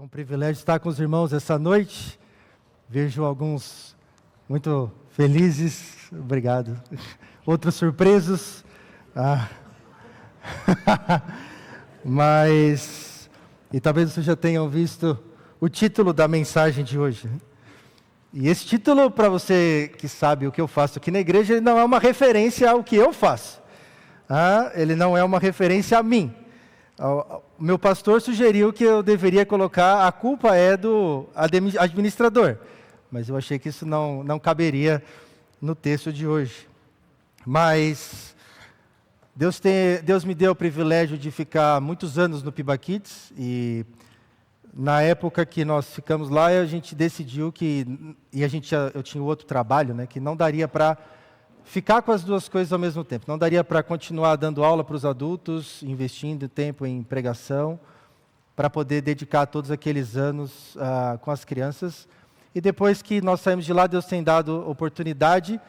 um privilégio estar com os irmãos essa noite. Vejo alguns muito felizes, obrigado. Outros surpresos. E talvez vocês já tenham visto o título da mensagem de hoje. E esse título, para você que sabe o que eu faço aqui na igreja, ele não é uma referência ao que eu faço. Ele não é uma referência a mim. O meu pastor sugeriu que eu deveria colocar a culpa é do administrador. Mas eu achei que isso não caberia no texto de hoje. Mas Deus me deu o privilégio de ficar muitos anos no Piba Kids. E na época que nós ficamos lá, a gente decidiu que... eu tinha outro trabalho, né, que não daria para ficar com as duas coisas ao mesmo tempo. Não daria para continuar dando aula para os adultos, investindo tempo em pregação, para poder dedicar todos aqueles anos com as crianças. E depois que nós saímos de lá, Deus tem dado oportunidade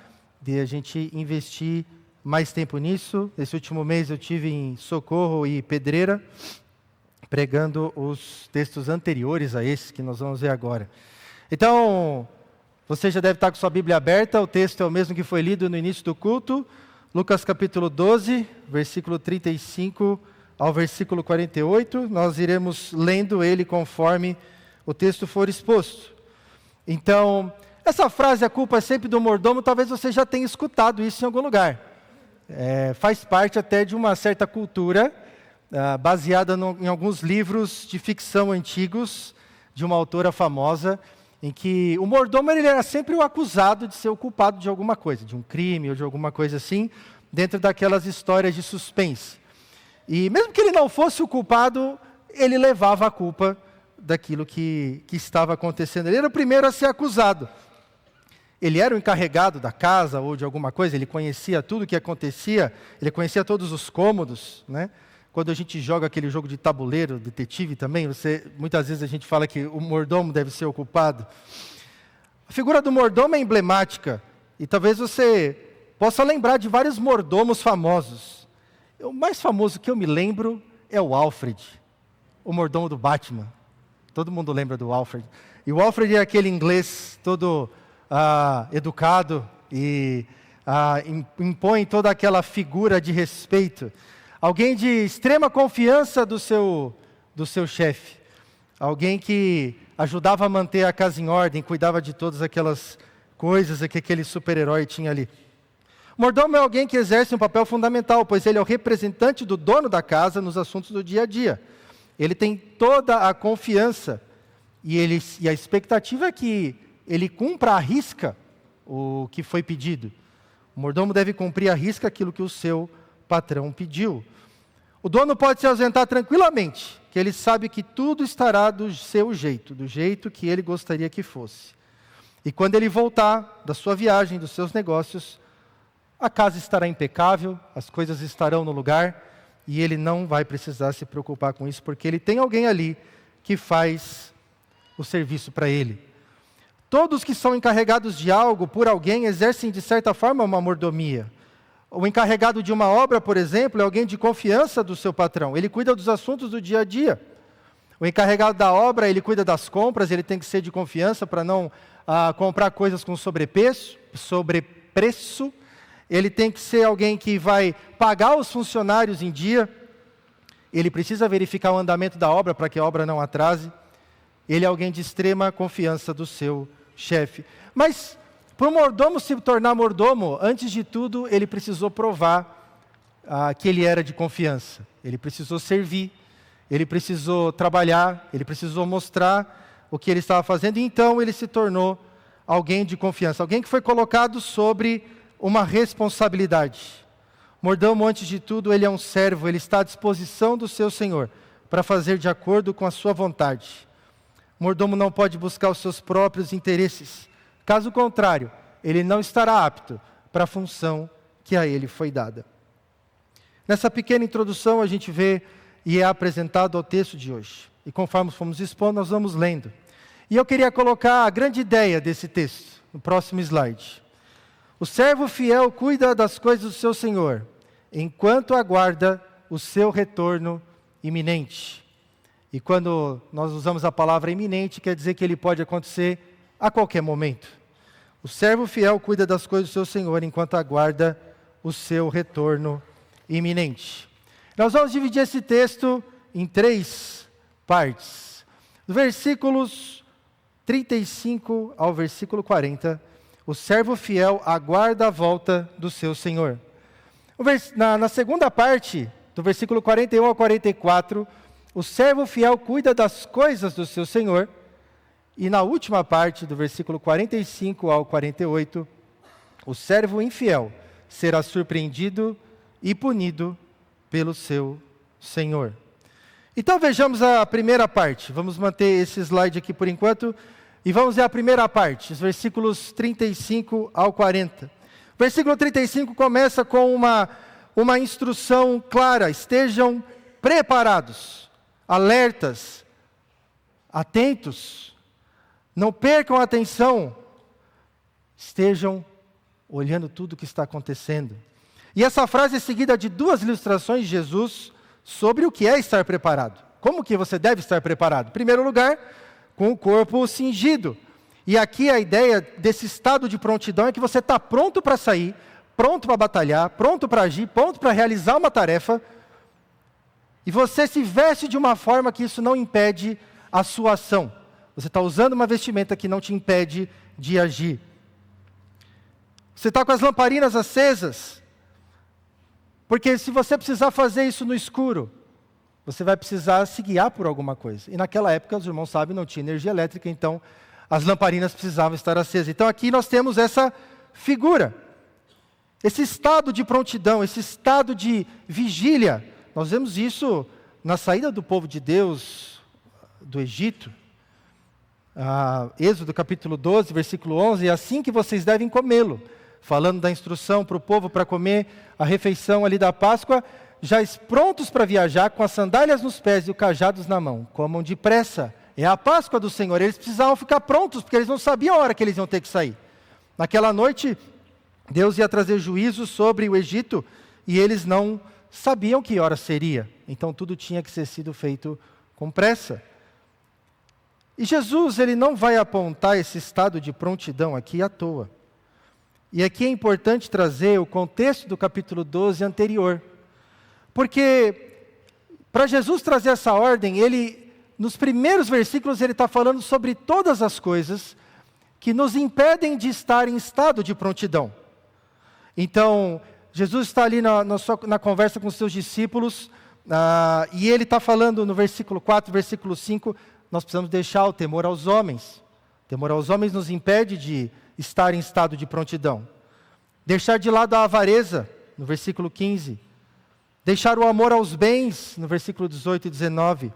de a gente investir mais tempo nisso. Esse último mês eu tive em Socorro e Pedreira, pregando os textos anteriores a esses que nós vamos ver agora. Então, você já deve estar com sua Bíblia aberta, o texto é o mesmo que foi lido no início do culto, Lucas capítulo 12, versículo 35 ao versículo 48, nós iremos lendo ele conforme o texto for exposto. Então, essa frase, a culpa é sempre do mordomo, talvez você já tenha escutado isso em algum lugar. Faz parte até de uma certa cultura, baseada em alguns livros de ficção antigos, de uma autora famosa, em que o mordomo ele era sempre o acusado de ser o culpado de alguma coisa, de um crime ou de alguma coisa assim, dentro daquelas histórias de suspense. E mesmo que ele não fosse o culpado, ele levava a culpa daquilo que estava acontecendo. Ele era o primeiro a ser acusado. Ele era o encarregado da casa ou de alguma coisa, ele conhecia tudo o que acontecia, ele conhecia todos os cômodos, né? Quando a gente joga aquele jogo de tabuleiro, detetive também, muitas vezes a gente fala que o mordomo deve ser o culpado. A figura do mordomo é emblemática, e talvez você possa lembrar de vários mordomos famosos. O mais famoso que eu me lembro é o Alfred, o mordomo do Batman. Todo mundo lembra do Alfred. E o Alfred é aquele inglês todo educado e impõe toda aquela figura de respeito. Alguém de extrema confiança do seu chefe. Alguém que ajudava a manter a casa em ordem, cuidava de todas aquelas coisas que aquele super-herói tinha ali. O mordomo é alguém que exerce um papel fundamental, pois ele é o representante do dono da casa nos assuntos do dia a dia. Ele tem toda a confiança e a expectativa é que ele cumpra à risca o que foi pedido. O mordomo deve cumprir à risca aquilo que o seu patrão pediu. O dono pode se ausentar tranquilamente, que ele sabe que tudo estará do seu jeito, do jeito que ele gostaria que fosse. E quando ele voltar da sua viagem, dos seus negócios, a casa estará impecável, as coisas estarão no lugar, e ele não vai precisar se preocupar com isso, porque ele tem alguém ali que faz o serviço para ele. Todos que são encarregados de algo por alguém exercem de certa forma uma mordomia. O encarregado de uma obra, por exemplo, é alguém de confiança do seu patrão. Ele cuida dos assuntos do dia a dia. O encarregado da obra, ele cuida das compras, ele tem que ser de confiança para não comprar coisas com sobrepreço. Ele tem que ser alguém que vai pagar os funcionários em dia. Ele precisa verificar o andamento da obra para que a obra não atrase. Ele é alguém de extrema confiança do seu chefe. Mas para o mordomo se tornar mordomo, antes de tudo, ele precisou provar que ele era de confiança. Ele precisou servir, ele precisou trabalhar, ele precisou mostrar o que ele estava fazendo. E então ele se tornou alguém de confiança, alguém que foi colocado sobre uma responsabilidade. Mordomo, antes de tudo, ele é um servo, ele está à disposição do seu senhor para fazer de acordo com a sua vontade. Mordomo não pode buscar os seus próprios interesses. Caso contrário, ele não estará apto para a função que a ele foi dada. Nessa pequena introdução, a gente vê e é apresentado ao texto de hoje. E conforme fomos expondo, nós vamos lendo. E eu queria colocar a grande ideia desse texto, no próximo slide. O servo fiel cuida das coisas do seu senhor, enquanto aguarda o seu retorno iminente. E quando nós usamos a palavra iminente, quer dizer que ele pode acontecer a qualquer momento. O servo fiel cuida das coisas do seu Senhor enquanto aguarda o seu retorno iminente. Nós vamos dividir esse texto em 3 partes. Dos versículos 35 ao versículo 40, o servo fiel aguarda a volta do seu Senhor. Na segunda parte, do versículo 41 ao 44, o servo fiel cuida das coisas do seu Senhor. E na última parte, do versículo 45 ao 48, o servo infiel será surpreendido e punido pelo seu Senhor. Então vejamos a primeira parte. Vamos manter esse slide aqui por enquanto. E vamos ver a primeira parte, os versículos 35 ao 40. O versículo 35 começa com uma instrução clara: estejam preparados, alertas, atentos, não percam a atenção, estejam olhando tudo o que está acontecendo. E essa frase é seguida de 2 ilustrações de Jesus sobre o que é estar preparado. Como que você deve estar preparado? Em primeiro lugar, com o corpo cingido. E aqui a ideia desse estado de prontidão é que você está pronto para sair, pronto para batalhar, pronto para agir, pronto para realizar uma tarefa. E você se veste de uma forma que isso não impede a sua ação. Você está usando uma vestimenta que não te impede de agir. Você está com as lamparinas acesas, porque se você precisar fazer isso no escuro, você vai precisar se guiar por alguma coisa. E naquela época, os irmãos sabem, não tinha energia elétrica, então as lamparinas precisavam estar acesas. Então aqui nós temos essa figura, esse estado de prontidão, esse estado de vigília. Nós vemos isso na saída do povo de Deus do Egito. Êxodo capítulo 12, versículo 11, é assim que vocês devem comê-lo. Falando da instrução para o povo para comer a refeição ali da Páscoa, já prontos para viajar, com as sandálias nos pés e os cajados na mão. Comam depressa, é a Páscoa do Senhor. Eles precisavam ficar prontos, porque eles não sabiam a hora que eles iam ter que sair. Naquela noite, Deus ia trazer juízo sobre o Egito, e eles não sabiam que hora seria. Então tudo tinha que ser sido feito com pressa. E Jesus, ele não vai apontar esse estado de prontidão aqui à toa. E aqui é importante trazer o contexto do capítulo 12 anterior. Porque, para Jesus trazer essa ordem, nos primeiros versículos, ele está falando sobre todas as coisas que nos impedem de estar em estado de prontidão. Então, Jesus está ali na conversa com os seus discípulos, e ele está falando no versículo 4, versículo 5, nós precisamos deixar o temor aos homens. O temor aos homens nos impede de estar em estado de prontidão. Deixar de lado a avareza, no versículo 15. Deixar o amor aos bens, no versículo 18 e 19.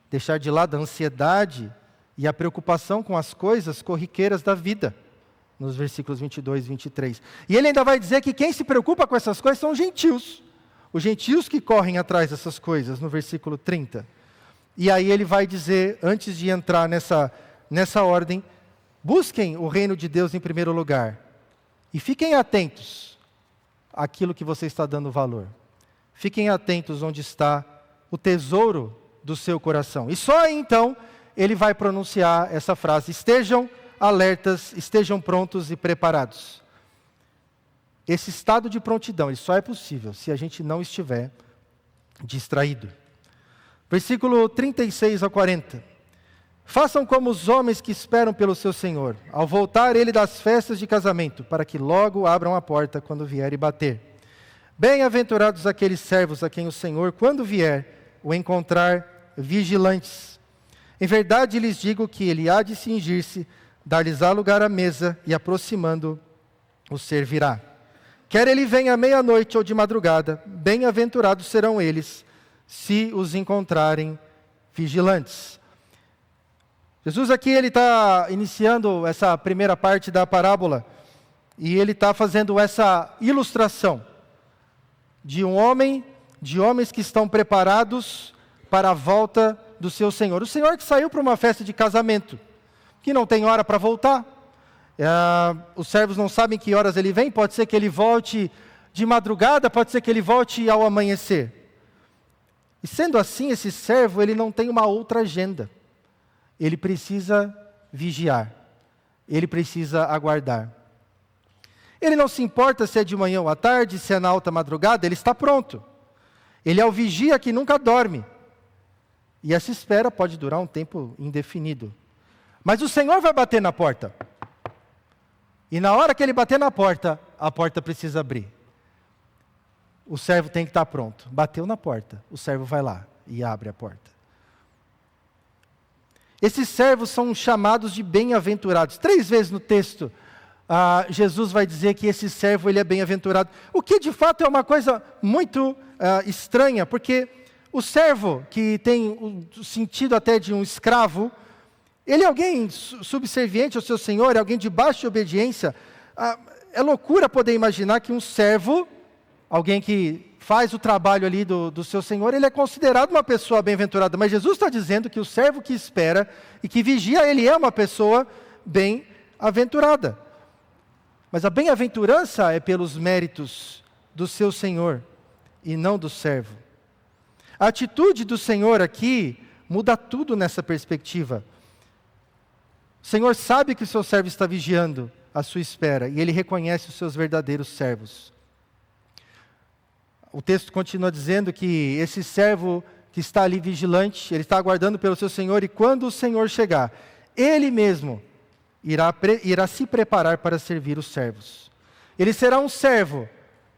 Deixar de lado a ansiedade e a preocupação com as coisas corriqueiras da vida, nos versículos 22 e 23. E ele ainda vai dizer que quem se preocupa com essas coisas são os gentios. Os gentios que correm atrás dessas coisas, no versículo 30. E aí ele vai dizer, antes de entrar nessa ordem, busquem o reino de Deus em primeiro lugar. E fiquem atentos àquilo que você está dando valor. Fiquem atentos onde está o tesouro do seu coração. E só aí, então, ele vai pronunciar essa frase: estejam alertas, estejam prontos e preparados. Esse estado de prontidão, ele só é possível se a gente não estiver distraído. Versículo 36 ao 40. Façam como os homens que esperam pelo seu Senhor, ao voltar ele das festas de casamento, para que logo abram a porta quando vier e bater. Bem-aventurados aqueles servos a quem o Senhor, quando vier, o encontrar vigilantes. Em verdade lhes digo que ele há de cingir-se, dar-lhes-á lugar à mesa e, aproximando, os servirá. Quer ele venha à meia-noite ou de madrugada, bem-aventurados serão eles, se os encontrarem vigilantes. Jesus aqui, ele está iniciando essa primeira parte da parábola, e ele está fazendo essa ilustração de homens que estão preparados para a volta do seu Senhor. O Senhor que saiu para uma festa de casamento, que não tem hora para voltar. Os servos não sabem que horas ele vem, pode ser que ele volte de madrugada, pode ser que ele volte ao amanhecer. E sendo assim, esse servo, ele não tem uma outra agenda. Ele precisa vigiar. Ele precisa aguardar. Ele não se importa se é de manhã ou à tarde, se é na alta madrugada, ele está pronto. Ele é o vigia que nunca dorme. E essa espera pode durar um tempo indefinido. Mas o Senhor vai bater na porta. E na hora que ele bater na porta, a porta precisa abrir. O servo tem que estar pronto. Bateu na porta, o servo vai lá e abre a porta. Esses servos são chamados de bem-aventurados. 3 vezes no texto, Jesus vai dizer que esse servo ele é bem-aventurado. O que de fato é uma coisa muito estranha, porque o servo, que tem o sentido até de um escravo, ele é alguém subserviente ao seu senhor, é alguém de baixa obediência. É loucura poder imaginar que um servo, alguém que faz o trabalho ali do seu senhor, ele é considerado uma pessoa bem-aventurada. Mas Jesus está dizendo que o servo que espera e que vigia, ele é uma pessoa bem-aventurada. Mas a bem-aventurança é pelos méritos do seu senhor e não do servo. A atitude do Senhor aqui muda tudo nessa perspectiva. O Senhor sabe que o seu servo está vigiando à sua espera e ele reconhece os seus verdadeiros servos. O texto continua dizendo que esse servo que está ali vigilante, ele está aguardando pelo seu Senhor, e quando o Senhor chegar, ele mesmo irá se preparar para servir os servos. Ele será um servo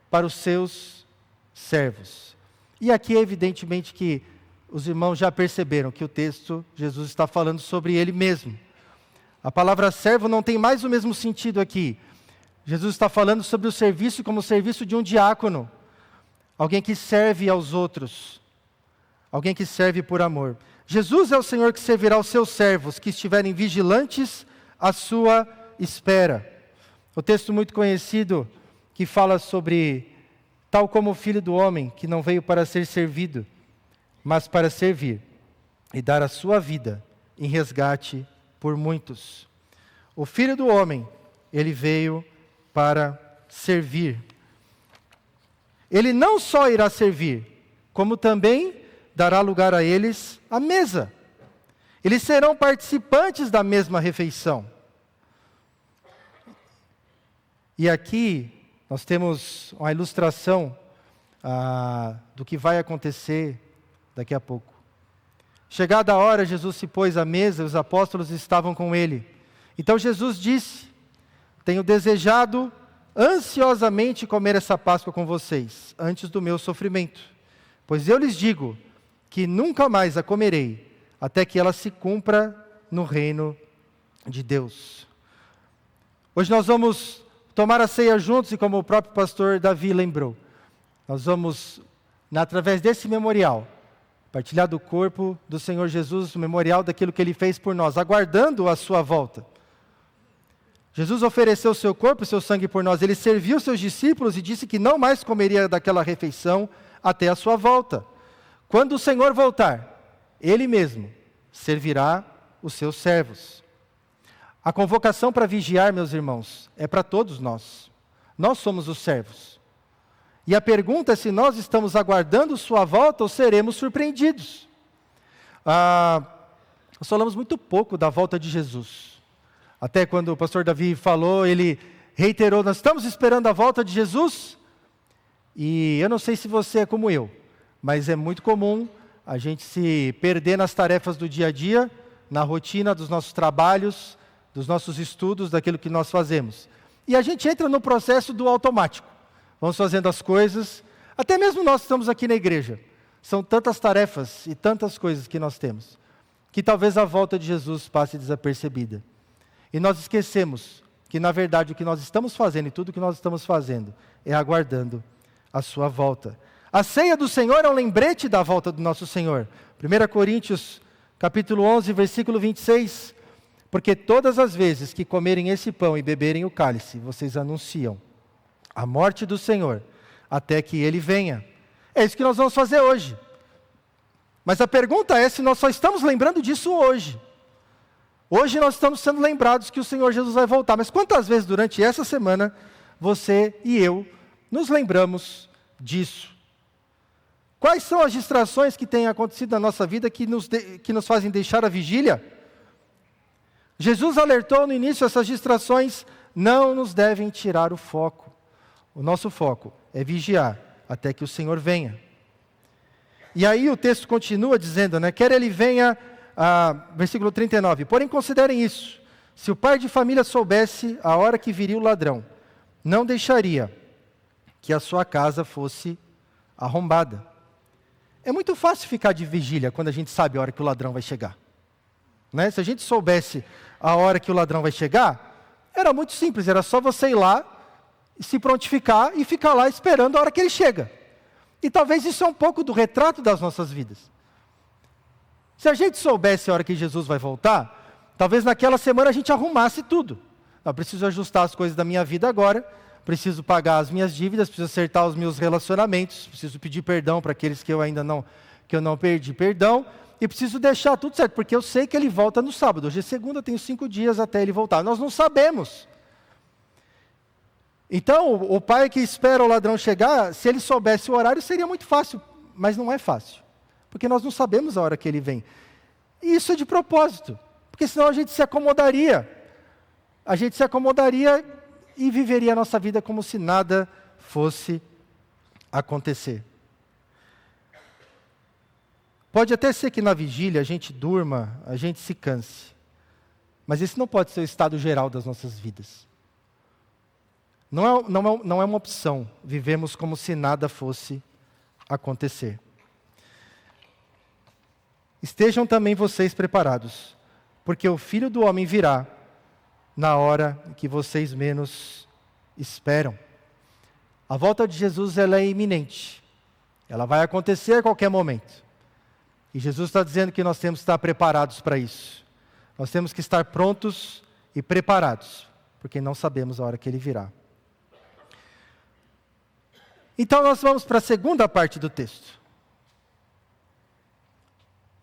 para os seus servos. E aqui é evidentemente que os irmãos já perceberam que o texto, Jesus está falando sobre ele mesmo. A palavra servo não tem mais o mesmo sentido aqui. Jesus está falando sobre o serviço como o serviço de um diácono. Alguém que serve aos outros. Alguém que serve por amor. Jesus é o Senhor que servirá aos seus servos, que estiverem vigilantes à sua espera. O texto muito conhecido que fala sobre, tal como o Filho do Homem, que não veio para ser servido, mas para servir e dar a sua vida em resgate por muitos. O Filho do Homem, ele veio para servir. Ele não só irá servir, como também dará lugar a eles à mesa. Eles serão participantes da mesma refeição. E aqui nós temos uma ilustração do que vai acontecer daqui a pouco. Chegada a hora, Jesus se pôs à mesa e os apóstolos estavam com ele. Então Jesus disse: tenho desejado ansiosamente comer essa Páscoa com vocês, antes do meu sofrimento. Pois eu lhes digo que nunca mais a comerei, até que ela se cumpra no reino de Deus. Hoje nós vamos tomar a ceia juntos, e como o próprio pastor Davi lembrou, nós vamos, através desse memorial, partilhar do corpo do Senhor Jesus, o memorial daquilo que Ele fez por nós, aguardando a sua volta. Jesus ofereceu o seu corpo e o seu sangue por nós. Ele serviu seus discípulos e disse que não mais comeria daquela refeição até a sua volta. Quando o Senhor voltar, Ele mesmo servirá os seus servos. A convocação para vigiar, meus irmãos, é para todos nós. Nós somos os servos. E a pergunta é se nós estamos aguardando sua volta ou seremos surpreendidos. Nós falamos muito pouco da volta de Jesus. Até quando o pastor Davi falou, ele reiterou: nós estamos esperando a volta de Jesus. E eu não sei se você é como eu, mas é muito comum a gente se perder nas tarefas do dia a dia, na rotina dos nossos trabalhos, dos nossos estudos, daquilo que nós fazemos. E a gente entra no processo do automático. Vamos fazendo as coisas, até mesmo nós estamos aqui na igreja. São tantas tarefas e tantas coisas que nós temos, que talvez a volta de Jesus passe desapercebida. E nós esquecemos que, na verdade, o que nós estamos fazendo e tudo que nós estamos fazendo é aguardando a sua volta. A ceia do Senhor é um lembrete da volta do nosso Senhor. 1 Coríntios, capítulo 11, versículo 26. Porque todas as vezes que comerem esse pão e beberem o cálice, vocês anunciam a morte do Senhor, até que Ele venha. É isso que nós vamos fazer hoje. Mas a pergunta é se nós só estamos lembrando disso hoje. Hoje nós estamos sendo lembrados que o Senhor Jesus vai voltar. Mas quantas vezes durante essa semana, você e eu nos lembramos disso? quais são as distrações que têm acontecido na nossa vida que nos fazem deixar a vigília? Jesus alertou no início, essas distrações não nos devem tirar o foco. O nosso foco é vigiar até que o Senhor venha. E aí o texto continua dizendo, quer ele venha, versículo 39, porém considerem isso, se o pai de família soubesse a hora que viria o ladrão, não deixaria que a sua casa fosse arrombada. É muito fácil ficar de vigília quando a gente sabe a hora que o ladrão vai chegar. Se a gente soubesse a hora que o ladrão vai chegar, era muito simples, era só você ir lá, se prontificar e ficar lá esperando a hora que ele chega. E talvez isso é um pouco do retrato das nossas vidas. Se a gente soubesse a hora que Jesus vai voltar, talvez naquela semana a gente arrumasse tudo. Eu preciso ajustar as coisas da minha vida agora, preciso pagar as minhas dívidas, preciso acertar os meus relacionamentos, preciso pedir perdão para aqueles que eu não perdi perdão, e preciso deixar tudo certo, porque eu sei que ele volta no sábado. Hoje é segunda, eu tenho 5 dias até ele voltar. Nós não sabemos. Então, o pai que espera o ladrão chegar, se ele soubesse o horário, seria muito fácil, mas não é fácil, porque nós não sabemos a hora que ele vem. E isso é de propósito, porque senão a gente se acomodaria. A gente se acomodaria e viveria a nossa vida como se nada fosse acontecer. Pode até ser que na vigília a gente durma, a gente se canse, mas esse não pode ser o estado geral das nossas vidas. Não é uma opção, vivemos como se nada fosse acontecer. Estejam também vocês preparados, porque o Filho do Homem virá na hora que vocês menos esperam. A volta de Jesus ela é iminente, ela vai acontecer a qualquer momento. E Jesus está dizendo que nós temos que estar preparados para isso. Nós temos que estar prontos e preparados, porque não sabemos a hora que Ele virá. Então nós vamos para a segunda parte do texto.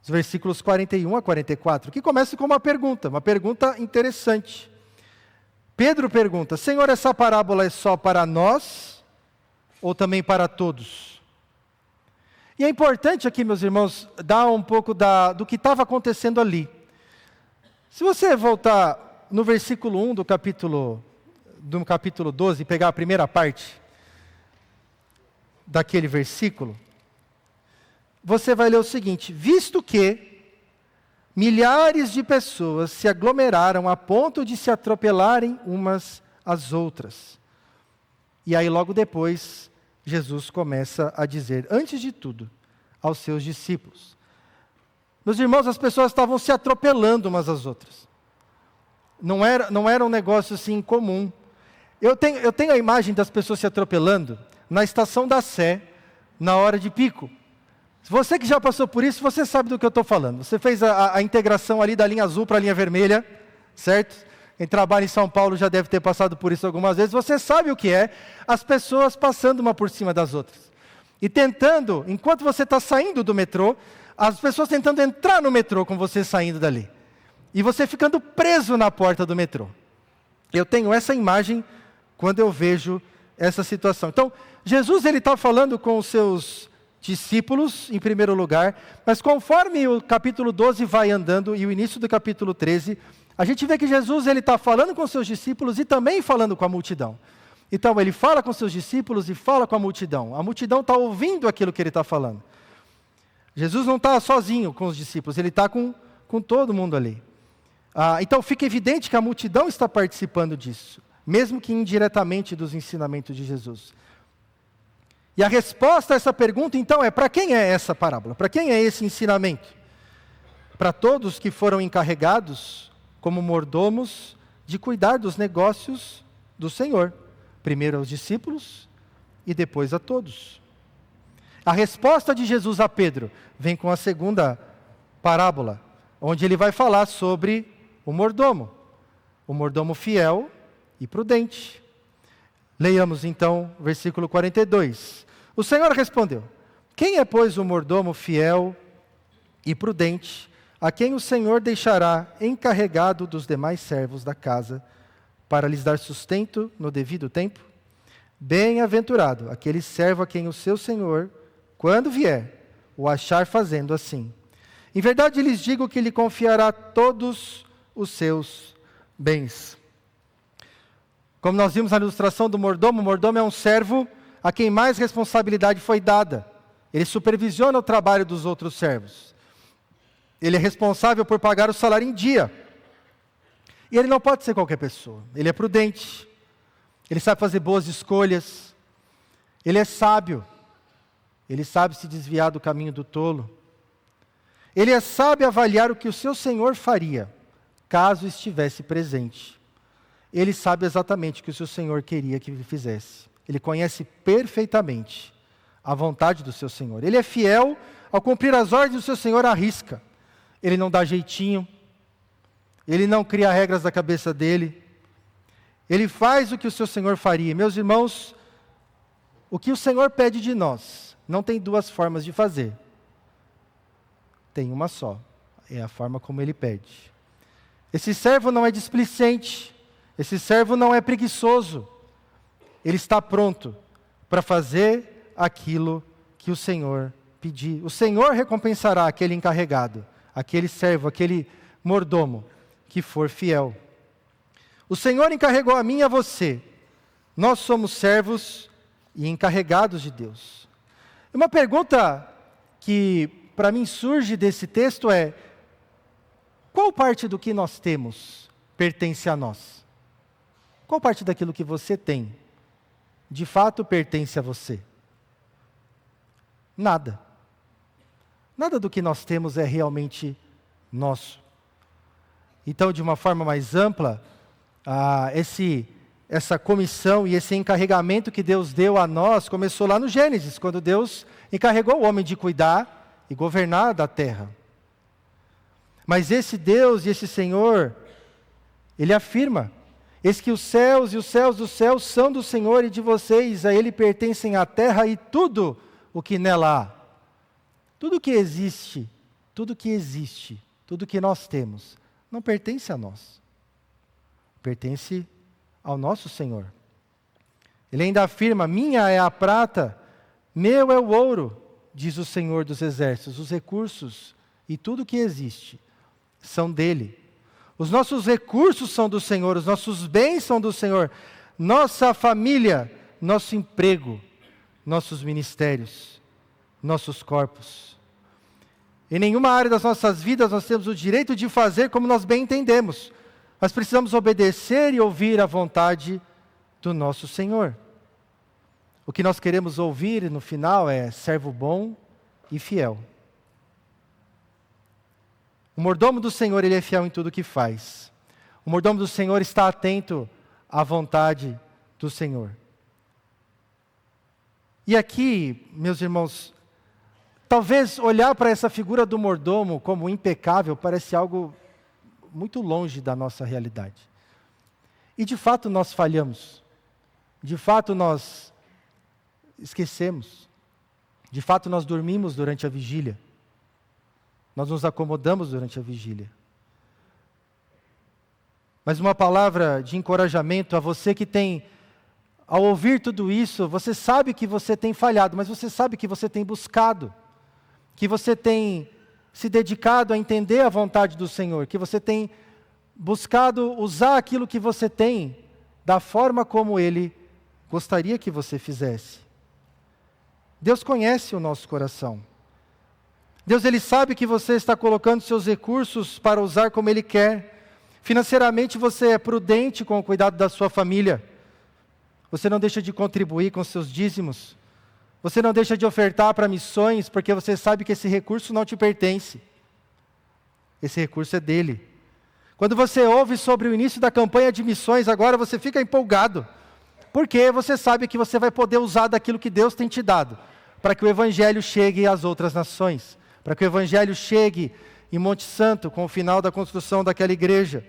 Os versículos 41 a 44, que começa com uma pergunta interessante. Pedro pergunta, Senhor, essa parábola é só para nós ou também para todos? E é importante aqui, meus irmãos, dar um pouco do que estava acontecendo ali. Se você voltar no versículo 1 do capítulo 12 e pegar a primeira parte daquele versículo, você vai ler o seguinte: visto que milhares de pessoas se aglomeraram a ponto de se atropelarem umas às outras. E aí logo depois, Jesus começa a dizer, antes de tudo, aos seus discípulos. Meus irmãos, as pessoas estavam se atropelando umas às outras. Não era um negócio assim incomum. Eu tenho a imagem das pessoas se atropelando na estação da Sé, na hora de pico. Você que já passou por isso, você sabe do que eu estou falando. Você fez a integração ali da linha azul para a linha vermelha, certo? Quem trabalha em São Paulo já deve ter passado por isso algumas vezes. Você sabe o que é as pessoas passando uma por cima das outras. E tentando, enquanto você está saindo do metrô, as pessoas tentando entrar no metrô com você saindo dali. E você ficando preso na porta do metrô. Eu tenho essa imagem quando eu vejo essa situação. Então, Jesus está falando com os seus discípulos, em primeiro lugar, mas conforme o capítulo 12 vai andando e o início do capítulo 13, a gente vê que Jesus está falando com os seus discípulos e também falando com a multidão. Então, ele fala com os seus discípulos e fala com a multidão. A multidão está ouvindo aquilo que ele está falando. Jesus não está sozinho com os discípulos, ele está com todo mundo ali. Então, fica evidente que a multidão está participando disso, mesmo que indiretamente dos ensinamentos de Jesus. E a resposta a essa pergunta, então, é para quem é essa parábola? Para quem é esse ensinamento? Para todos que foram encarregados, como mordomos, de cuidar dos negócios do Senhor. Primeiro aos discípulos e depois a todos. A resposta de Jesus a Pedro vem com a segunda parábola, onde ele vai falar sobre o mordomo fiel e prudente. Leiamos então o versículo 42. O Senhor respondeu, quem é, pois, o mordomo fiel e prudente, a quem o Senhor deixará encarregado dos demais servos da casa, para lhes dar sustento no devido tempo? Bem-aventurado aquele servo a quem o seu Senhor, quando vier, o achar fazendo assim. Em verdade lhes digo que lhe confiará todos os seus bens. Como nós vimos na ilustração do mordomo, o mordomo é um servo a quem mais responsabilidade foi dada. Ele supervisiona o trabalho dos outros servos. Ele é responsável por pagar o salário em dia. E ele não pode ser qualquer pessoa. Ele é prudente. Ele sabe fazer boas escolhas. Ele é sábio. Ele sabe se desviar do caminho do tolo. Ele sabe avaliar o que o seu senhor faria, caso estivesse presente. Ele sabe exatamente o que o seu senhor queria que ele fizesse. Ele conhece perfeitamente a vontade do seu senhor. Ele é fiel ao cumprir as ordens do seu senhor à risca. Ele não dá jeitinho. Ele não cria regras da cabeça dele. Ele faz o que o seu senhor faria. Meus irmãos, o que o Senhor pede de nós, não tem duas formas de fazer. Tem uma só. É a forma como ele pede. Esse servo não é displicente. Esse servo não é preguiçoso. Ele está pronto para fazer aquilo que o Senhor pedir. O Senhor recompensará aquele encarregado, aquele servo, aquele mordomo que for fiel. O Senhor encarregou a mim e a você. Nós somos servos e encarregados de Deus. Uma pergunta que para mim surge desse texto é: qual parte do que nós temos pertence a nós? Qual parte daquilo que você tem, de fato, pertence a você? Nada. Nada do que nós temos é realmente nosso. Então, de uma forma mais ampla, essa comissão e esse encarregamento que Deus deu a nós começou lá no Gênesis, quando Deus encarregou o homem de cuidar e governar da terra. Mas esse Deus e esse Senhor, Ele afirma: eis que os céus e os céus dos céus são do Senhor e de vocês, a Ele pertencem a terra e tudo o que nela há. Tudo que existe, tudo que nós temos, não pertence a nós. Pertence ao nosso Senhor. Ele ainda afirma: minha é a prata, meu é o ouro, diz o Senhor dos exércitos. Os recursos e tudo que existe são dele. Os nossos recursos são do Senhor, os nossos bens são do Senhor, nossa família, nosso emprego, nossos ministérios, nossos corpos. Em nenhuma área das nossas vidas nós temos o direito de fazer como nós bem entendemos. Nós precisamos obedecer e ouvir a vontade do nosso Senhor. O que nós queremos ouvir no final é servo bom e fiel. O mordomo do Senhor, ele é fiel em tudo o que faz. O mordomo do Senhor está atento à vontade do Senhor. E aqui, meus irmãos, talvez olhar para essa figura do mordomo como impecável parece algo muito longe da nossa realidade. E de fato nós falhamos. De fato nós esquecemos. De fato nós dormimos durante a vigília. Nós nos acomodamos durante a vigília. Mas uma palavra de encorajamento a você que tem, ao ouvir tudo isso, você sabe que você tem falhado, mas você sabe que você tem buscado, que você tem se dedicado a entender a vontade do Senhor, que você tem buscado usar aquilo que você tem da forma como Ele gostaria que você fizesse. Deus conhece o nosso coração. Deus, Ele sabe que você está colocando seus recursos para usar como Ele quer. Financeiramente você é prudente com o cuidado da sua família. Você não deixa de contribuir com seus dízimos. Você não deixa de ofertar para missões, porque você sabe que esse recurso não te pertence. Esse recurso é dele. Quando você ouve sobre o início da campanha de missões, agora você fica empolgado. Porque você sabe que você vai poder usar daquilo que Deus tem te dado, para que o Evangelho chegue às outras nações. Para que o Evangelho chegue em Monte Santo, com o final da construção daquela igreja.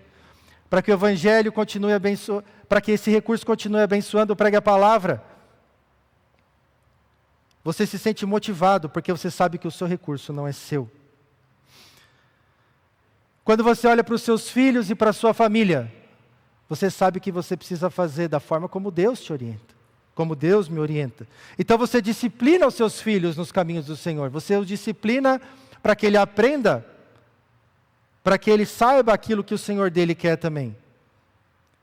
Para que o Evangelho continue abençoando, para que esse recurso continue abençoando, pregue a palavra. Você se sente motivado, porque você sabe que o seu recurso não é seu. Quando você olha para os seus filhos e para a sua família, você sabe que você precisa fazer da forma como Deus te orienta. como Deus me orienta. Então você disciplina os seus filhos nos caminhos do Senhor. Você os disciplina para que ele aprenda, para que ele saiba aquilo que o Senhor dele quer também.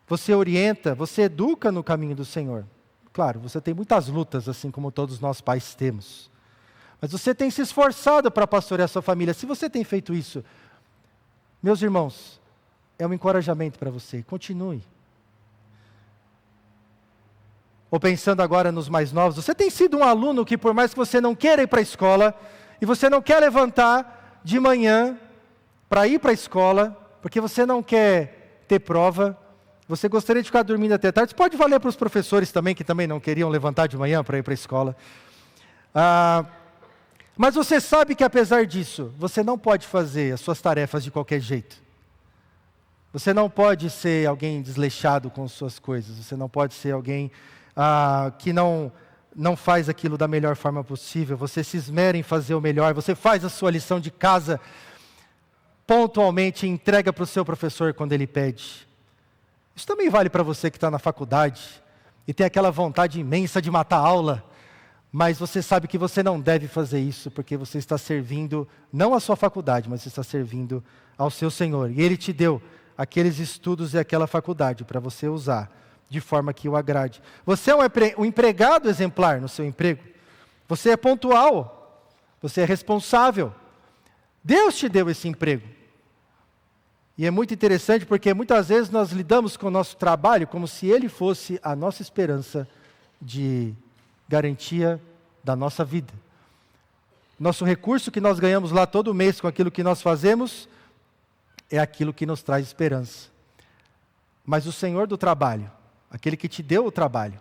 Você orienta, você educa no caminho do Senhor. Claro, você tem muitas lutas, assim como todos nós pais temos. Mas você tem se esforçado para pastorear a sua família. Se você tem feito isso, meus irmãos, é um encorajamento para você. Continue. Ou pensando agora nos mais novos, você tem sido um aluno que, por mais que você não queira ir para a escola, e você não quer levantar de manhã para ir para a escola, porque você não quer ter prova, você gostaria de ficar dormindo até tarde. Isso pode valer para os professores também, que também não queriam levantar de manhã para ir para a escola. Mas você sabe que apesar disso, você não pode fazer as suas tarefas de qualquer jeito. Você não pode ser alguém desleixado com suas coisas, você não pode ser alguém que não faz aquilo da melhor forma possível, você se esmera em fazer o melhor, você faz a sua lição de casa pontualmente e entrega para o seu professor quando ele pede. Isso também vale para você que está na faculdade e tem aquela vontade imensa de matar a aula, mas você sabe que você não deve fazer isso, porque você está servindo, não a sua faculdade, mas você está servindo ao seu Senhor. E Ele te deu aqueles estudos e aquela faculdade para você usar de forma que o agrade. Você é um empregado exemplar no seu emprego. Você é pontual. Você é responsável. Deus te deu esse emprego. E é muito interessante porque muitas vezes nós lidamos com o nosso trabalho como se ele fosse a nossa esperança de garantia da nossa vida. Nosso recurso que nós ganhamos lá todo mês com aquilo que nós fazemos é aquilo que nos traz esperança. Mas o Senhor do trabalho, aquele que te deu o trabalho,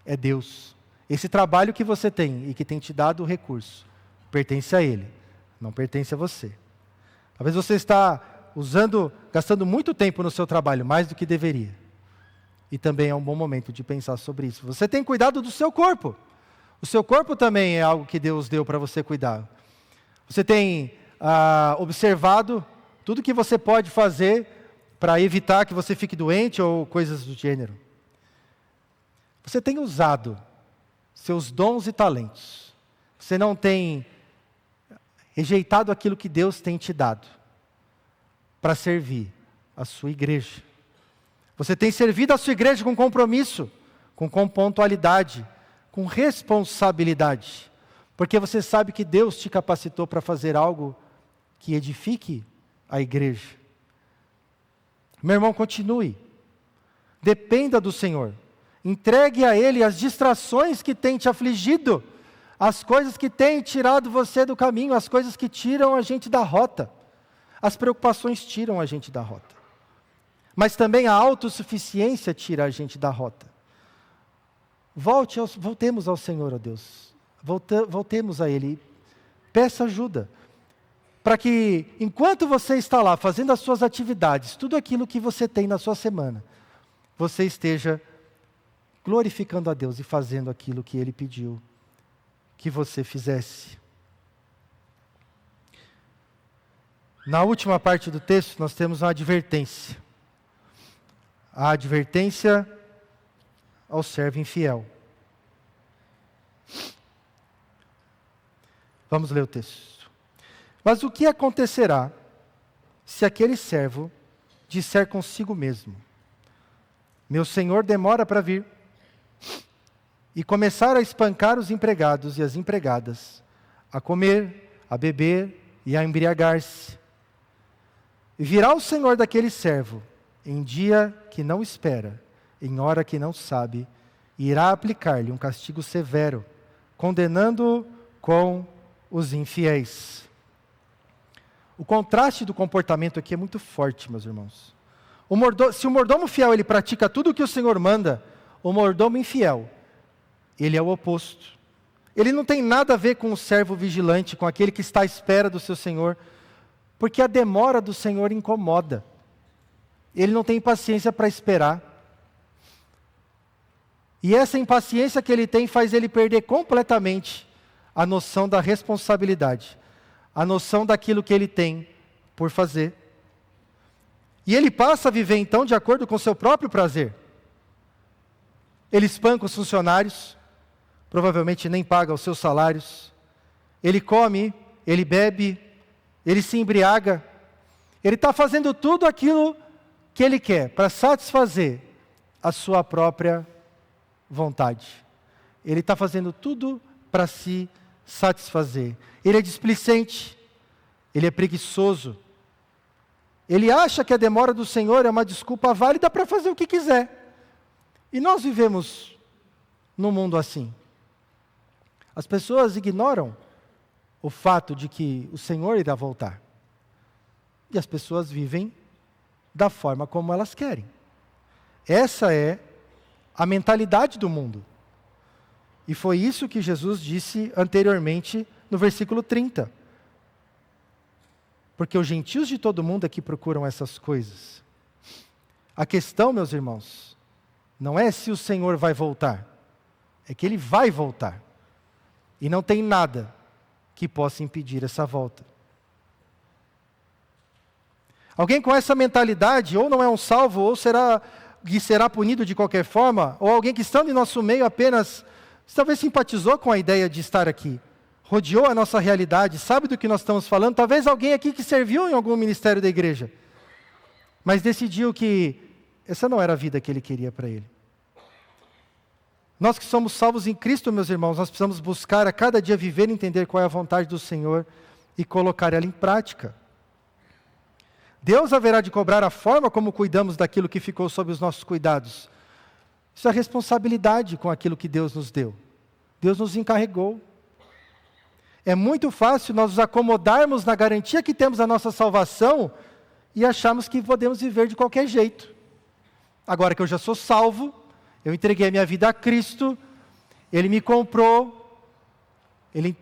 é Deus. Esse trabalho que você tem e que tem te dado o recurso, pertence a Ele, não pertence a você. Talvez você está gastando muito tempo no seu trabalho, mais do que deveria. E também é um bom momento de pensar sobre isso. Você tem cuidado do seu corpo. O seu corpo também é algo que Deus deu para você cuidar. Você tem observado tudo que você pode fazer para evitar que você fique doente ou coisas do gênero. Você tem usado seus dons e talentos. Você não tem rejeitado aquilo que Deus tem te dado para servir a sua igreja. Você tem servido a sua igreja com compromisso, com pontualidade, com responsabilidade, porque você sabe que Deus te capacitou para fazer algo que edifique a igreja. Meu irmão, continue. Dependa do Senhor. Entregue a Ele as distrações que têm te afligido, as coisas que têm tirado você do caminho, as coisas que tiram a gente da rota. As preocupações tiram a gente da rota. Mas também a autossuficiência tira a gente da rota. Voltemos ao Senhor, ó Deus. Voltemos a Ele. Peça ajuda. Para que, enquanto você está lá fazendo as suas atividades, tudo aquilo que você tem na sua semana, você esteja glorificando a Deus e fazendo aquilo que Ele pediu que você fizesse. Na última parte do texto, nós temos uma advertência. A advertência ao servo infiel. Vamos ler o texto. Mas o que acontecerá se aquele servo disser consigo mesmo: meu senhor demora para vir, e começar a espancar os empregados e as empregadas, a comer, a beber e a embriagar-se? E virá o senhor daquele servo, em dia que não espera, em hora que não sabe, e irá aplicar-lhe um castigo severo, condenando-o com os infiéis. O contraste do comportamento aqui é muito forte, meus irmãos. Se o mordomo fiel ele pratica tudo o que o Senhor manda, o mordomo infiel, ele é o oposto. Ele não tem nada a ver com o servo vigilante, com aquele que está à espera do seu Senhor, porque a demora do Senhor incomoda. Ele não tem paciência para esperar. E essa impaciência que ele tem faz ele perder completamente a noção da responsabilidade, a noção daquilo que ele tem por fazer. E ele passa a viver então de acordo com o seu próprio prazer. Ele espanca os funcionários, provavelmente nem paga os seus salários. Ele come, ele bebe, ele se embriaga. Ele está fazendo tudo aquilo que ele quer para satisfazer a sua própria vontade. Ele está fazendo tudo para se satisfazer. Ele é displicente, ele é preguiçoso. Ele acha que a demora do Senhor é uma desculpa válida para fazer o que quiser. E nós vivemos num mundo assim. As pessoas ignoram o fato de que o Senhor irá voltar. E as pessoas vivem da forma como elas querem. Essa é a mentalidade do mundo. E foi isso que Jesus disse anteriormente no versículo 30. Porque os gentios de todo mundo é que procuram essas coisas. A questão, meus irmãos, não é se o Senhor vai voltar, é que Ele vai voltar. E não tem nada que possa impedir essa volta. Alguém com essa mentalidade, ou não é um salvo, ou será punido de qualquer forma, ou alguém que estando em nosso meio apenas, talvez simpatizou com a ideia de estar aqui, rodeou a nossa realidade, sabe do que nós estamos falando, talvez alguém aqui que serviu em algum ministério da igreja, mas decidiu que essa não era a vida que ele queria para ele. Nós que somos salvos em Cristo, meus irmãos, nós precisamos buscar a cada dia viver e entender qual é a vontade do Senhor e colocar ela em prática. Deus haverá de cobrar a forma como cuidamos daquilo que ficou sob os nossos cuidados. Isso é responsabilidade com aquilo que Deus nos deu. Deus nos encarregou. É muito fácil nós nos acomodarmos na garantia que temos da nossa salvação e acharmos que podemos viver de qualquer jeito. Agora que eu já sou salvo, eu entreguei a minha vida a Cristo, Ele me comprou, Ele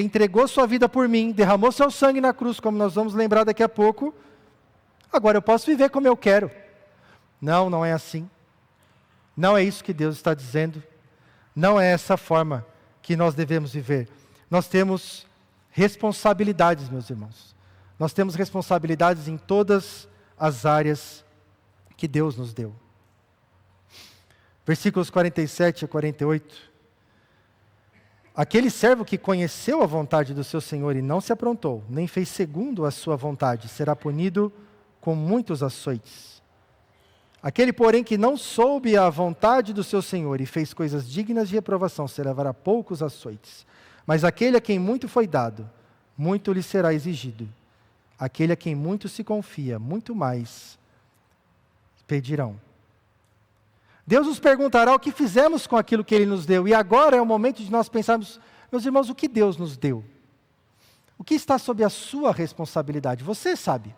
entregou sua vida por mim, derramou seu sangue na cruz, como nós vamos lembrar daqui a pouco. Agora eu posso viver como eu quero. Não, não é assim. Não é isso que Deus está dizendo. Não é essa forma que nós devemos viver. Nós temos responsabilidades, meus irmãos. Nós temos responsabilidades em todas as áreas que Deus nos deu. Versículos 47 a 48. Aquele servo que conheceu a vontade do seu senhor e não se aprontou, nem fez segundo a sua vontade, será punido com muitos açoites. Aquele, porém, que não soube a vontade do seu senhor e fez coisas dignas de reprovação, se levará poucos açoites. Mas aquele a quem muito foi dado, muito lhe será exigido. Aquele a quem muito se confia, muito mais pedirão. Deus nos perguntará o que fizemos com aquilo que Ele nos deu. E agora é o momento de nós pensarmos, meus irmãos, o que Deus nos deu? O que está sob a sua responsabilidade? Você sabe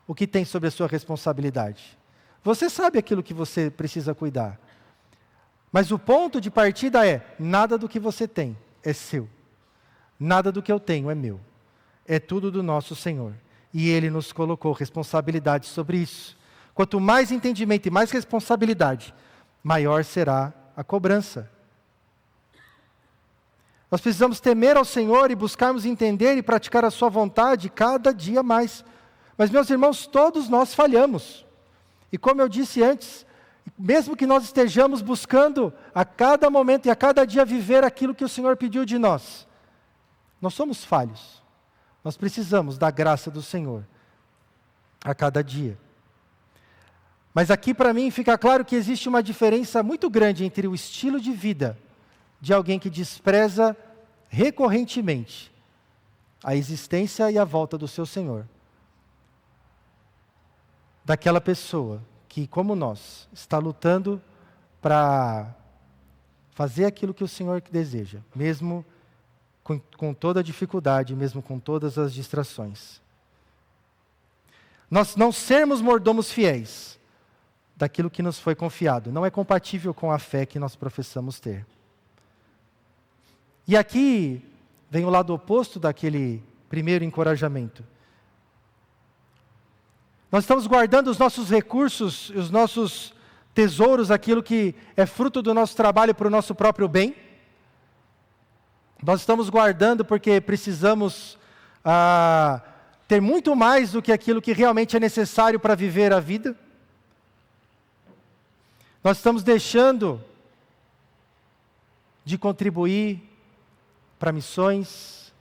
o que tem sobre a sua responsabilidade. Você sabe aquilo que você precisa cuidar. Mas o ponto de partida é, nada do que você tem é seu. Nada do que eu tenho é meu. É tudo do nosso Senhor. E Ele nos colocou responsabilidade sobre isso. Quanto mais entendimento e mais responsabilidade, maior será a cobrança. Nós precisamos temer ao Senhor e buscarmos entender e praticar a sua vontade cada dia mais. Mas, meus irmãos, todos nós falhamos. E como eu disse antes, mesmo que nós estejamos buscando a cada momento e a cada dia viver aquilo que o Senhor pediu de nós, nós somos falhos. Nós precisamos da graça do Senhor a cada dia. Mas aqui para mim fica claro que existe uma diferença muito grande entre o estilo de vida de alguém que despreza recorrentemente a existência e a volta do seu Senhor, daquela pessoa que, como nós, está lutando para fazer aquilo que o Senhor deseja, mesmo com toda a dificuldade, mesmo com todas as distrações. Nós não sermos mordomos fiéis daquilo que nos foi confiado não é compatível com a fé que nós professamos ter. E aqui vem o lado oposto daquele primeiro encorajamento. Nós estamos guardando os nossos recursos, os nossos tesouros, aquilo que é fruto do nosso trabalho para o nosso próprio bem. Nós estamos guardando porque precisamos ter muito mais do que aquilo que realmente é necessário para viver a vida. Nós estamos deixando de contribuir para missões,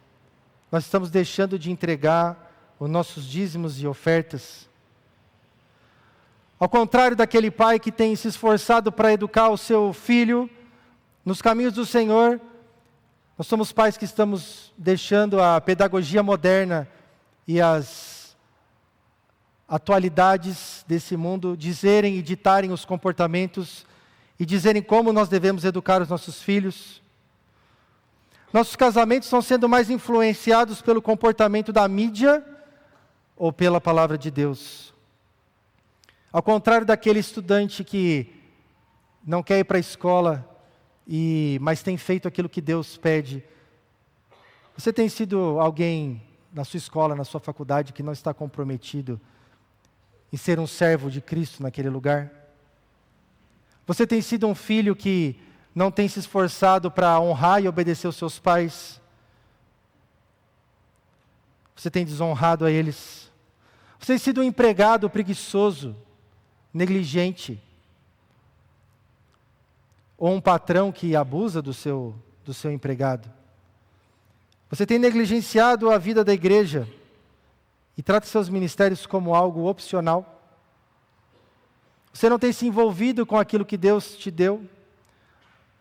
nós estamos deixando de entregar os nossos dízimos e ofertas. Ao contrário daquele pai que tem se esforçado para educar o seu filho nos caminhos do Senhor, nós somos pais que estamos deixando a pedagogia moderna e as atualidades desse mundo dizerem e ditarem os comportamentos e dizerem como nós devemos educar os nossos filhos. Nossos casamentos estão sendo mais influenciados pelo comportamento da mídia ou pela palavra de Deus. Ao contrário daquele estudante que não quer ir para a escola, mas tem feito aquilo que Deus pede. Você tem sido alguém na sua escola, na sua faculdade, que não está comprometido em ser um servo de Cristo naquele lugar? Você tem sido um filho que não tem se esforçado para honrar e obedecer os seus pais? Você tem desonrado a eles? Você tem sido um empregado preguiçoso, negligente? Ou um patrão que abusa do seu empregado? Você tem negligenciado a vida da igreja e trata seus ministérios como algo opcional? Você não tem se envolvido com aquilo que Deus te deu?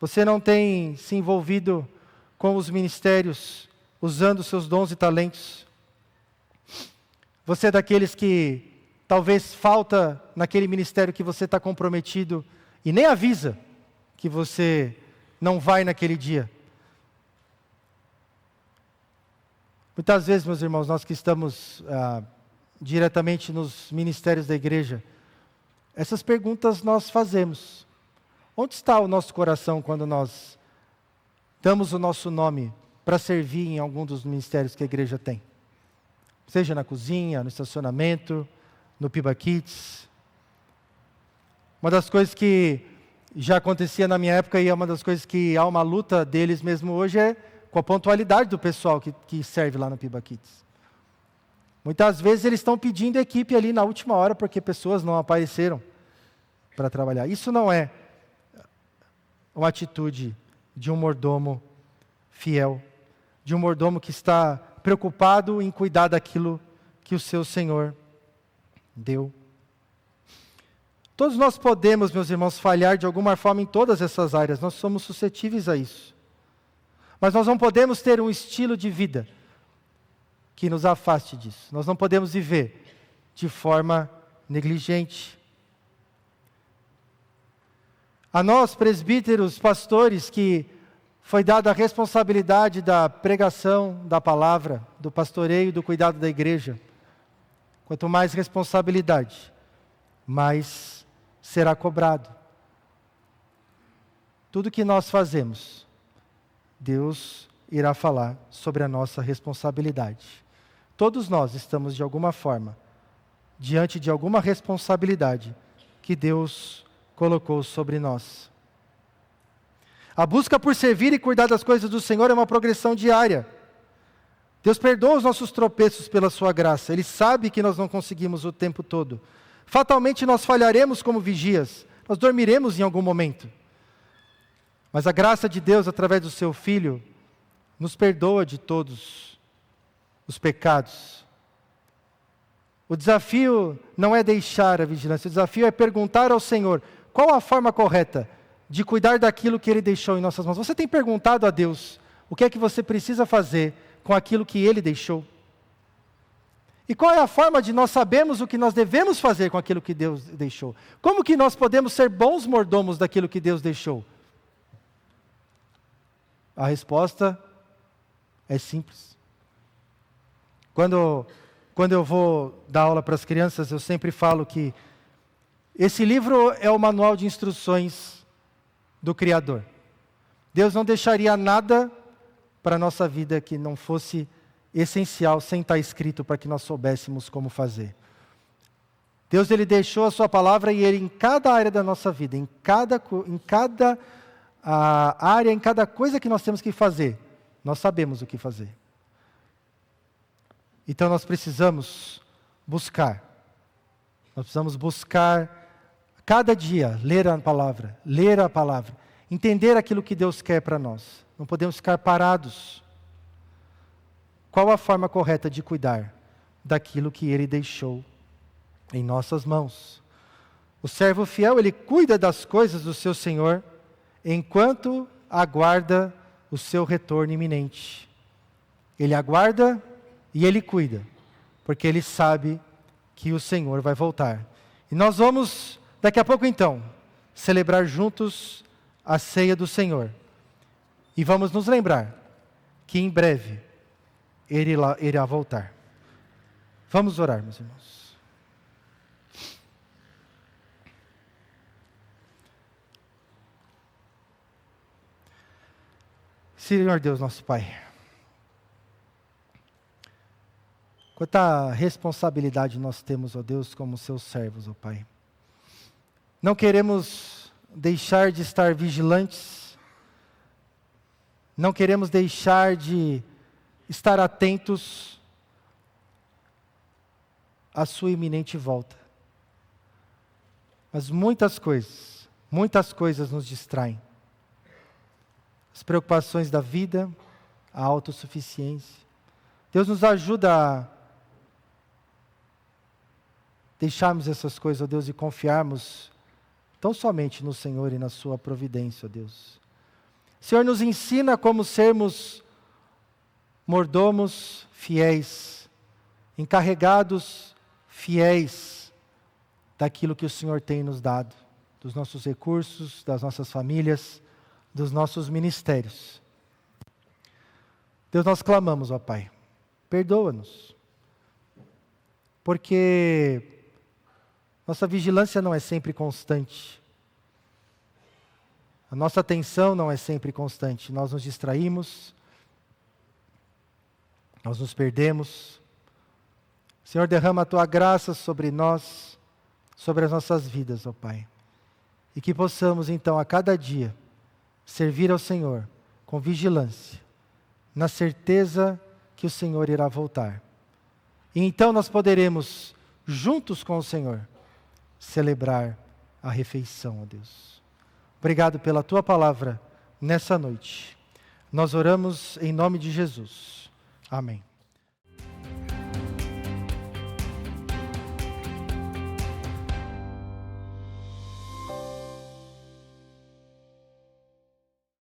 Você não tem se envolvido com os ministérios, usando seus dons e talentos? Você é daqueles que talvez falta naquele ministério que você está comprometido e nem avisa que você não vai naquele dia. Muitas vezes, meus irmãos, nós que estamos diretamente nos ministérios da igreja, essas perguntas nós fazemos. Onde está o nosso coração quando nós damos o nosso nome para servir em algum dos ministérios que a igreja tem? Seja na cozinha, no estacionamento, no Piba Kids. Uma das coisas que já acontecia na minha época e é uma das coisas que há uma luta deles mesmo hoje é com a pontualidade do pessoal que serve lá no Piba Kids. Muitas vezes eles estão pedindo equipe ali na última hora porque pessoas não apareceram para trabalhar. Isso não é uma atitude de um mordomo fiel, de um mordomo que está preocupado em cuidar daquilo que o seu Senhor deu. Todos nós podemos, meus irmãos, falhar de alguma forma em todas essas áreas, nós somos suscetíveis a isso. Mas nós não podemos ter um estilo de vida que nos afaste disso. Nós não podemos viver de forma negligente. A nós, presbíteros, pastores, que foi dada a responsabilidade da pregação da palavra, do pastoreio, do cuidado da igreja. Quanto mais responsabilidade, mais será cobrado. Tudo que nós fazemos, Deus irá falar sobre a nossa responsabilidade. Todos nós estamos, de alguma forma, diante de alguma responsabilidade que Deus colocou sobre nós. A busca por servir e cuidar das coisas do Senhor é uma progressão diária. Deus perdoa os nossos tropeços pela sua graça. Ele sabe que nós não conseguimos o tempo todo. Fatalmente nós falharemos como vigias. Nós dormiremos em algum momento. Mas a graça de Deus, através do seu Filho, nos perdoa de todos os pecados. O desafio não é deixar a vigilância, o desafio é perguntar ao Senhor qual a forma correta de cuidar daquilo que Ele deixou em nossas mãos. Você tem perguntado a Deus o que é que você precisa fazer com aquilo que Ele deixou? E qual é a forma de nós sabermos o que nós devemos fazer com aquilo que Deus deixou? Como que nós podemos ser bons mordomos daquilo que Deus deixou? A resposta é simples. Quando eu vou dar aula para as crianças, eu sempre falo que esse livro é o manual de instruções do Criador. Deus não deixaria nada para a nossa vida que não fosse essencial, sem estar escrito, para que nós soubéssemos como fazer. Deus, Ele deixou a sua palavra e Ele, em cada área da nossa vida, em cada área, em cada coisa que nós temos que fazer, nós sabemos o que fazer. Então nós precisamos buscar cada dia, ler a palavra, entender aquilo que Deus quer para nós. Não podemos ficar parados. Qual a forma correta de cuidar daquilo que Ele deixou em nossas mãos? O servo fiel, ele cuida das coisas do seu Senhor, enquanto aguarda o seu retorno iminente. Ele aguarda e ele cuida, porque ele sabe que o Senhor vai voltar. E nós vamos, daqui a pouco então, celebrar juntos a ceia do Senhor. E vamos nos lembrar que em breve Ele irá voltar. Vamos orar, meus irmãos. Senhor Deus, nosso Pai, quanta responsabilidade nós temos, ó Deus, como seus servos, ó Pai. Não queremos deixar de estar vigilantes, não queremos deixar de estar atentos à sua iminente volta. Mas muitas coisas nos distraem. As preocupações da vida, a autossuficiência. Deus nos ajuda a deixarmos essas coisas, ó Deus, e confiarmos tão somente no Senhor e na sua providência, ó Deus. O Senhor nos ensina como sermos mordomos fiéis, encarregados fiéis daquilo que o Senhor tem nos dado, dos nossos recursos, das nossas famílias, dos nossos ministérios. Deus, nós clamamos, ó Pai, perdoa-nos, porque nossa vigilância não é sempre constante, a nossa atenção não é sempre constante, nós nos distraímos, nós nos perdemos. Senhor, derrama a Tua graça sobre nós, sobre as nossas vidas, ó Pai, e que possamos então a cada dia servir ao Senhor com vigilância, na certeza que o Senhor irá voltar. E então nós poderemos, juntos com o Senhor, celebrar a refeição, ó Deus. Obrigado pela Tua palavra nessa noite. Nós oramos em nome de Jesus. Amém.